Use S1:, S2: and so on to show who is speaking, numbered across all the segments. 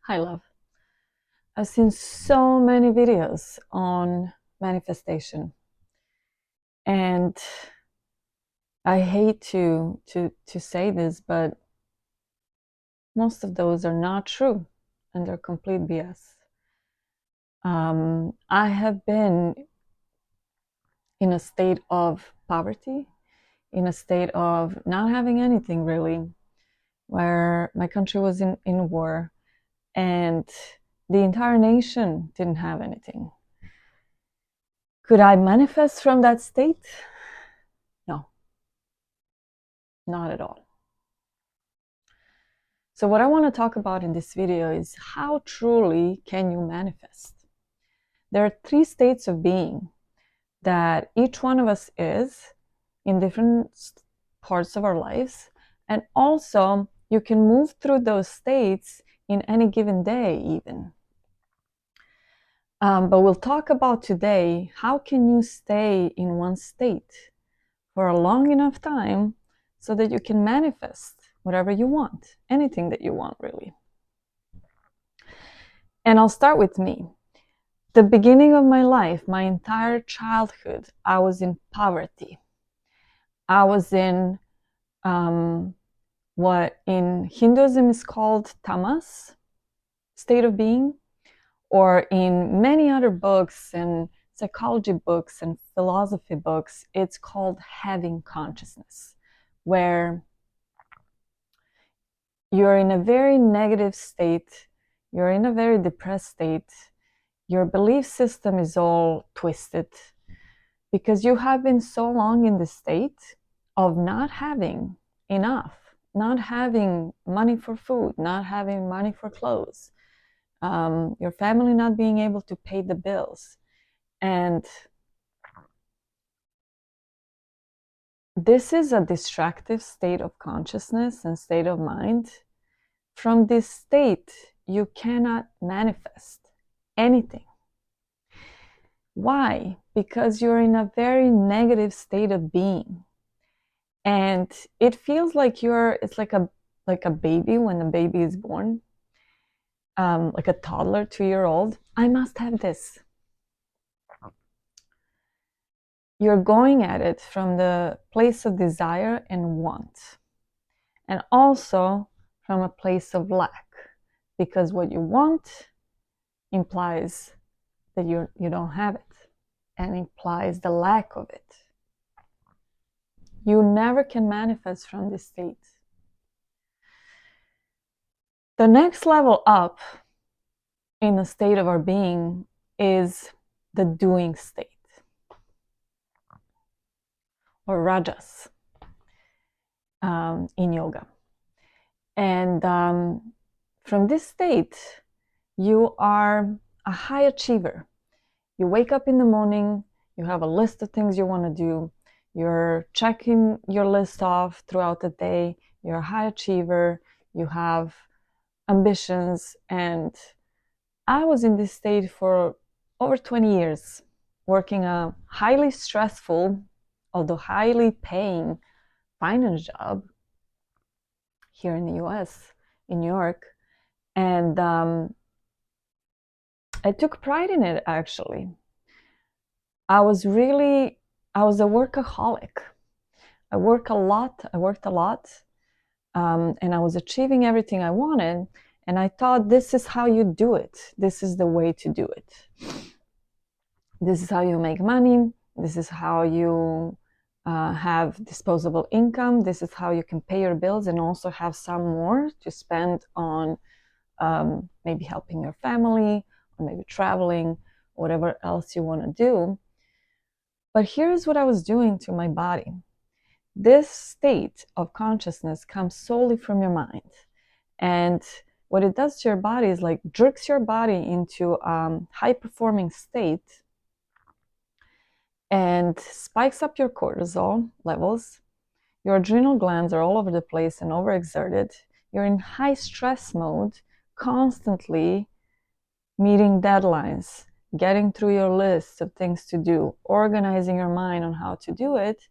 S1: Hi, love. I've seen so many videos on manifestation, and I hate to say this, but most of those are not true, and they're complete BS. I have been in a state of poverty, in a state of not having anything really, where my country was in war, and the entire nation didn't have anything. Could I manifest from that state? No, not at all. So what I want to talk about in this video is how truly can you manifest? There are 3 states of being that each one of us is in different parts of our lives, and also you can move through those states in any given day even. But we'll talk about today, how can you stay in one state for a long enough time so that you can manifest whatever you want, anything that you want really. And I'll start with me. The beginning of my life, my entire childhood, I was in poverty. I was in what in Hinduism is called tamas, state of being, or in many other books and psychology books and philosophy books, it's called having consciousness, where you're in a very negative state, you're in a very depressed state, your belief system is all twisted because you have been so long in the state of not having enough, not having money for food, not having money for clothes, your family not being able to pay the bills. And this is a distractive state of consciousness and state of mind. From this state, you cannot manifest anything. Why? Because you're in a very negative state of being. And it feels like it's like a baby when a baby is born, like a toddler, 2-year-old. I must have this. You're going at it from the place of desire and want, and also from a place of lack, because what you want implies that you don't have it, and implies the lack of it. You never can manifest from this state. The next level up in the state of our being is the doing state, or rajas in yoga. And from this state, you are a high achiever. You wake up in the morning, you have a list of things you want to do, you're checking your list off throughout the day, you're a high achiever, you have ambitions. And I was in this state for over 20 years, working a highly stressful, although highly paying finance job here in the US, in New York. And I took pride in it, actually. I was a workaholic. I worked a lot, and I was achieving everything I wanted. And I thought, this is how you do it. This is the way to do it. This is how you make money. This is how you have disposable income. This is how you can pay your bills and also have some more to spend on maybe helping your family, or maybe traveling, whatever else you want to do. But here's what I was doing to my body. This state of consciousness comes solely from your mind. And what it does to your body is like jerks your body into high-performing state and spikes up your cortisol levels. Your adrenal glands are all over the place and overexerted. You're in high stress mode, constantly meeting deadlines, getting through your list of things to do, organizing your mind on how to do it,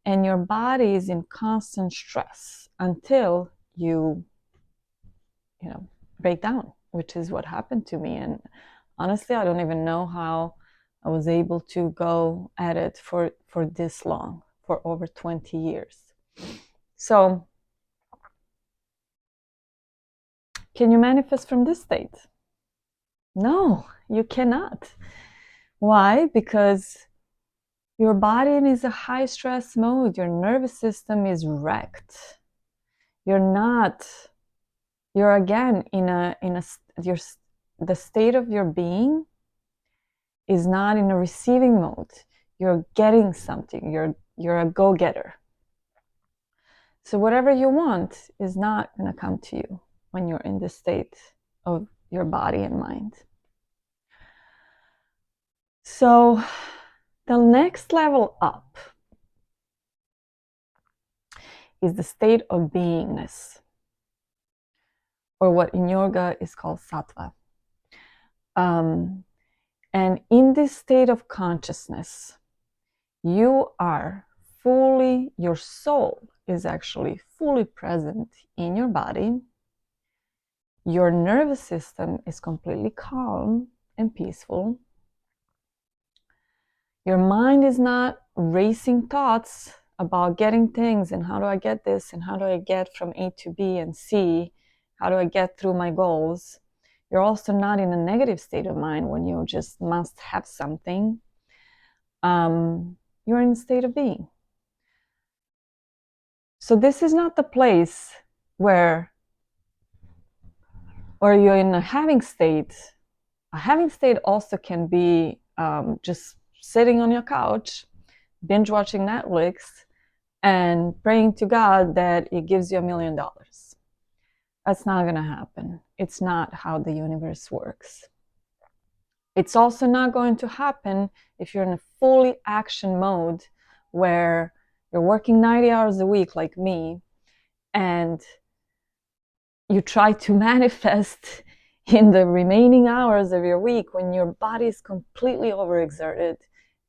S1: and your body is in constant stress until you break down, which is what happened to me. And honestly, I don't even know how I was able to go at it for this long, for over 20 years. So, can you manifest from this state? No, you cannot. Why? Because your body is a high stress mode. Your nervous system is wrecked. You're again the state of your being is not in a receiving mode. You're getting something. You're a go-getter. So whatever you want is not going to come to you when you're in this state of your body and mind. So the next level up is the state of beingness, or what in yoga is called sattva. And in this state of consciousness, your soul is actually fully present in your body. Your nervous system is completely calm and peaceful. Your mind is not racing thoughts about getting things and how do I get this and how do I get from A to B and C, how do I get through my goals. You're also not in a negative state of mind when you just must have something. You're in a state of being. So this is not the place where you're in a having state. A having state also can be just sitting on your couch, binge watching Netflix, and praying to God that it gives you $1 million. That's not going to happen. It's not how the universe works. It's also not going to happen if you're in a fully action mode where you're working 90 hours a week like me, and you try to manifest in the remaining hours of your week when your body is completely overexerted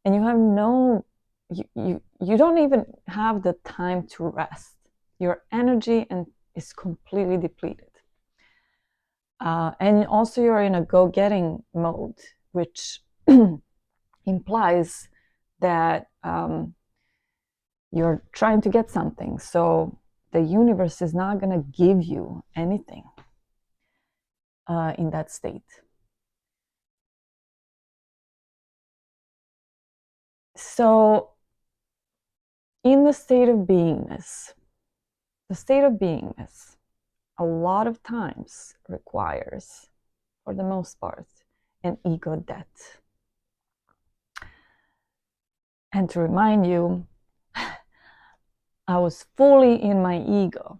S1: and you have you don't even have the time to rest. Your energy is completely depleted. And also you're in a go-getting mode, which implies that you're trying to get something. So the universe is not going to give you anything in that state. So in the state of beingness, a lot of times requires, for the most part, an ego death. And to remind you, I was fully in my ego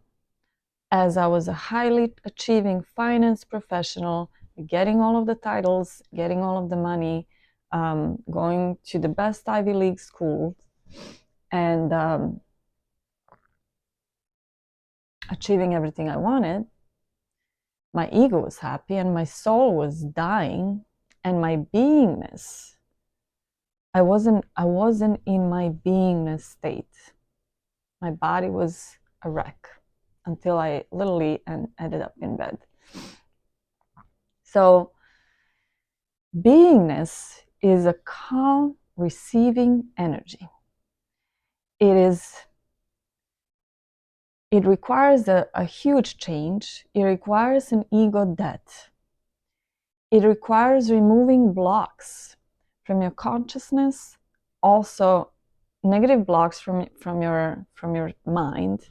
S1: as I was a highly achieving finance professional, getting all of the titles, getting all of the money, going to the best Ivy League school, and achieving everything I wanted. My ego was happy and my soul was dying, and my beingness, I wasn't in my beingness state. My body was a wreck until I literally ended up in bed. So beingness is a calm, receiving energy. It requires a huge change. It requires an ego death. It requires removing blocks from your consciousness, also negative blocks from your mind,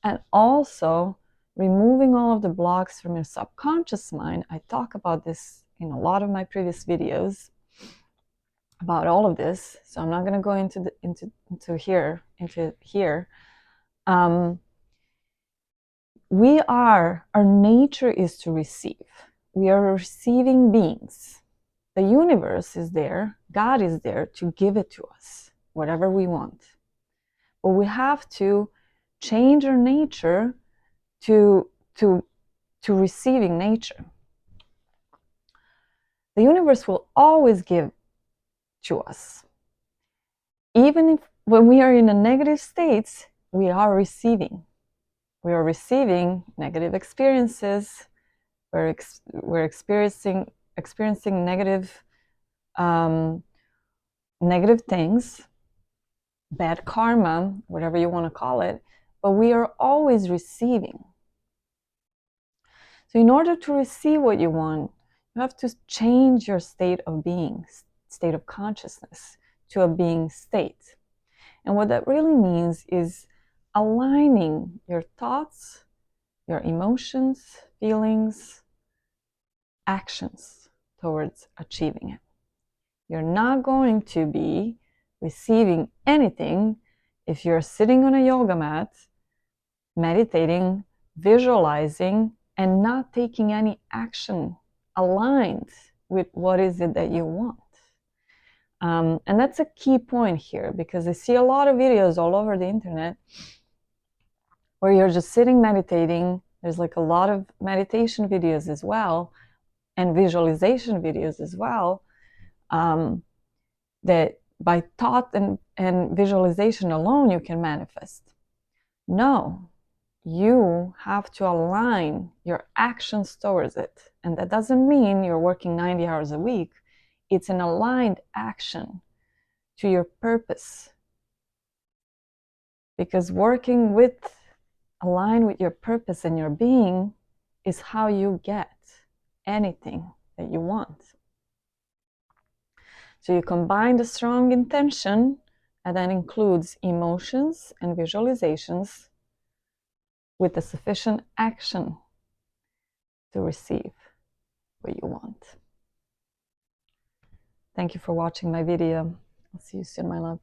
S1: and also removing all of the blocks from your subconscious mind. I talk about this in a lot of my previous videos about all of this, so I'm not going to go into here. Our nature is to receive. We are receiving beings. The universe is there, God is there to give it to us, whatever we want. But we have to change our nature to receiving nature. The universe will always give to us. Even if when we are in a negative state, we are receiving. We are receiving negative experiences, We're experiencing negative things, bad karma, whatever you want to call it, but we are always receiving. So in order to receive what you want, you have to change your state of being, state of consciousness, to a being state. And what that really means is aligning your thoughts, your emotions, feelings, actions towards achieving it. You're not going to be receiving anything if you're sitting on a yoga mat, meditating, visualizing, and not taking any action aligned with what is it that you want. And that's a key point here, because I see a lot of videos all over the internet where you're just sitting meditating. There's like a lot of meditation videos as well, and visualization videos as well, that by thought and visualization alone you can manifest. No, you have to align your actions towards it. And that doesn't mean you're working 90 hours a week. It's an aligned action to your purpose. Because working aligned with your purpose and your being is how you get anything that you want. So you combine the strong intention, and that includes emotions and visualizations, with the sufficient action to receive what you want. Thank you for watching my video. I'll see you soon, my love.